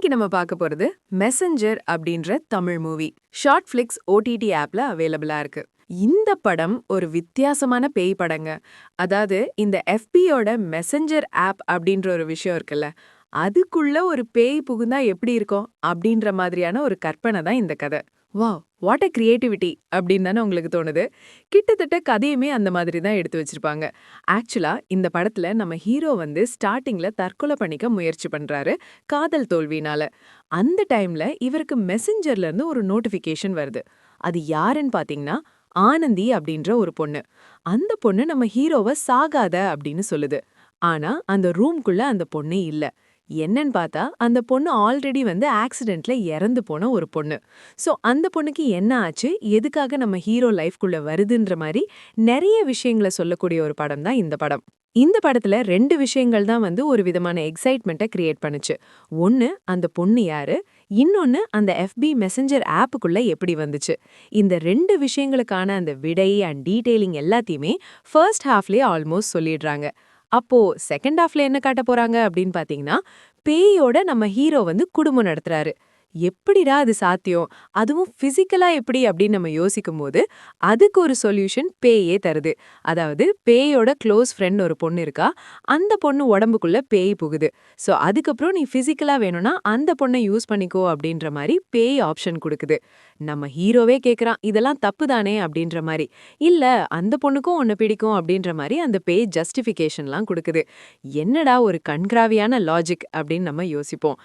இன்னைக்கு நம்ம பார்க்க போறது மெசஞ்சர் அப்படின்ற Tamil movie. Short Flix OTT ஆப்ல அவைலபிளா இருக்கு. இந்த படம் ஒரு வித்தியாசமான பேய் படங்க. அதாவது இந்த எஃபியோட மெசஞ்சர் ஆப் அப்படின்ற ஒரு விஷயம் இருக்குல்ல, அதுக்குள்ள ஒரு பேய் புகுந்தா எப்படி இருக்கும் அப்படின்ற மாதிரியான ஒரு கற்பனை தான் இந்த கதை. வாவ், வாட் அ கிரியேட்டிவிட்டி அப்படின்னு தானே உங்களுக்கு தோணுது. கிட்டத்தட்ட கதையுமே அந்த மாதிரி தான் எடுத்து வச்சிருப்பாங்க. ஆக்சுவலா இந்த படத்துல நம்ம ஹீரோ ஸ்டார்டிங்ல தற்கொலை பண்ணிக்க முயற்சி பண்றாரு, காதல் தோல்வினால. அந்த டைம்ல இவருக்கு மெசஞ்சர்ல இருந்து ஒரு நோட்டிபிகேஷன் வருது. அது யாருன்னு பாத்தீங்கன்னா ஆனந்தி அப்படின்ற ஒரு பொண்ணு. அந்த பொண்ணு நம்ம ஹீரோவை சாகாத அப்படின்னு சொல்லுது. ஆனா அந்த ரூம்குள்ள அந்த பொண்ணே இல்ல. என்னன்னு பார்த்தா அந்த பொண்ணு ஆல்ரெடி ஆக்சிடென்ட்ல இறந்து போன ஒரு பொண்ணு. சோ அந்த பொண்ணுக்கு என்ன ஆச்சு, எதுக்காக நம்ம ஹீரோ லைஃப்குள்ள வருதுன்ற மாதிரி நிறைய விஷயங்களை சொல்லக்கூடிய ஒரு படம் தான் இந்த படம். இந்த படத்துல ரெண்டு விஷயங்கள் தான் ஒரு விதமான எக்ஸைட்மெண்ட்டை கிரியேட் பண்ணுச்சு. ஒன்னு அந்த பொண்ணு யாரு, இன்னொன்னு அந்த எஃபி மெசஞ்சர் ஆப்புக்குள்ள எப்படி வந்துச்சு. இந்த ரெண்டு விஷயங்களுக்கான அந்த விடை அண்ட் டீடைலிங் எல்லாத்தையுமே ஃபர்ஸ்ட் ஹாஃப்லயே ஆல்மோஸ்ட் சொல்லிடுறாங்க. அப்போ செகண்ட் ஹாஃப்ல என்ன காட்ட போறாங்க அப்படின்னு பாத்தீங்கன்னா, பேயோட நம்ம ஹீரோ குடும்பம் நடத்துறாரு. எப்படிடா அது சாத்தியம், அதுவும் பிசிக்கலா எப்படி அப்படின்னு நம்ம யோசிக்கும் போது அதுக்கு ஒரு சொல்யூஷன் பேயே தருது. அதாவது பேயோட க்ளோஸ் ஃப்ரெண்ட் ஒரு பொண்ணு இருக்கா, அந்த பொண்ணு உடம்புக்குள்ள பேய் புகுது. சோ அதுக்கப்புறம் நீ பிசிக்கலா வேணும்னா அந்த பொண்ணை யூஸ் பண்ணிக்கோ அப்படின்ற மாதிரி பேய் ஆப்ஷன் கொடுக்குது. நம்ம ஹீரோவே கேக்குறான், இதெல்லாம் தப்பு தானே அப்படின்ற மாதிரி. இல்ல, அந்த பொண்ணுக்கும் உன்னை பிடிக்கும் அப்படின்ற மாதிரி அந்த பேய் ஜஸ்டிஃபிகேஷன்லாம் கொடுக்குது. என்னடா ஒரு கண்கிராவியான லாஜிக் அப்படின்னு நம்ம யோசிப்போம்.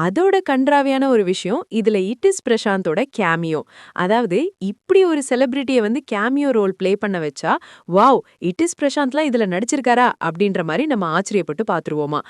அதோட கண்றாவியான ஒரு விஷயம் இதுல இட்டிஸ் பிரசாந்தோட கேமியோ. அதாவது இப்படி ஒரு செலிபிரிட்டியை கேமியோ ரோல் பிளே பண்ண வச்சா, வாவ், இட்டிஸ் பிரசாந்த்லாம் இதுல நடிச்சிருக்காரா அப்படின்ற மாதிரி நம்ம ஆச்சரியப்பட்டு பாத்துருவோமா.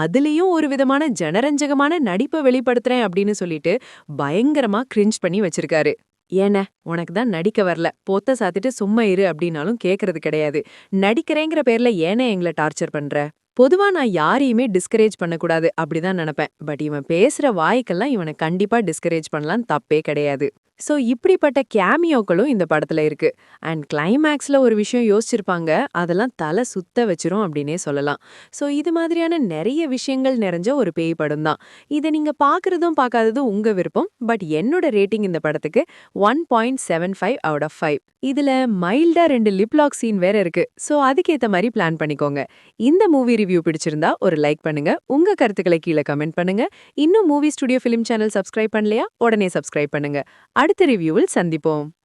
அதுலயும் ஒரு விதமான ஜனரஞ்சகமான நடிப்பை வெளிப்படுத்துறேன் அப்படின்னு சொல்லிட்டு பயங்கரமா கிரிஞ்ச் பண்ணி வச்சிருக்காரு. ஏன உனக்கு தான் நடிக்க வரல, பொத்த சாத்திட்டு சும்மா இரு அப்படின்னாலும் கேக்குறது கிடையாது. நடிக்கிறேங்கிற பேர்ல ஏனே எங்களை டார்ச்சர் பண்ற. பொதுவா நான் யாரையுமே டிஸ்கரேஜ் பண்ணக்கூடாது அப்படிதான் நினைப்பேன். பட் இவன் பேசுற வாய்க்கெல்லாம் இவனை கண்டிப்பா டிஸ்கரேஜ் பண்ணலாம், தப்பே கிடையாது. சோ இப்படிப்பட்ட கேமியோக்களும் இந்த படத்துல இருக்கு. அண்ட் கிளைமேக்ஸ்ல ஒரு விஷயம் யோசிச்சிருப்பாங்க, அதெல்லாம் தலை சுத்த வச்சிரும் அப்படின்னே சொல்லலாம். சோ இது மாதிரியான நிறைய விஷயங்கள் நிறைஞ்ச ஒரு பேய் படம் தான். இதை நீங்க பாக்குறதும் பார்க்காததும் உங்க விருப்பம். பட் என்னோட ரேட்டிங் இந்த படத்துக்கு 1.75 அவுட் ஆஃப் 5. இதுல மைல்டா 2 லிப்லாக் சீன் வேற இருக்கு. சோ அதுக்கேத்த மாதிரி பிளான் பண்ணிக்கோங்க. இந்த மூவி ரிவ்யூ பிடிச்சிருந்தா ஒரு லைக் பண்ணுங்க, உங்க கருத்துக்களை கீழே கமெண்ட் பண்ணுங்க. இன்னும் movie studio film channel subscribe பண்ணலையா, உடனே சப்ஸ்கிரைப் பண்ணுங்க. அடுத்த ரிவ்யூவில் சந்திப்போம்.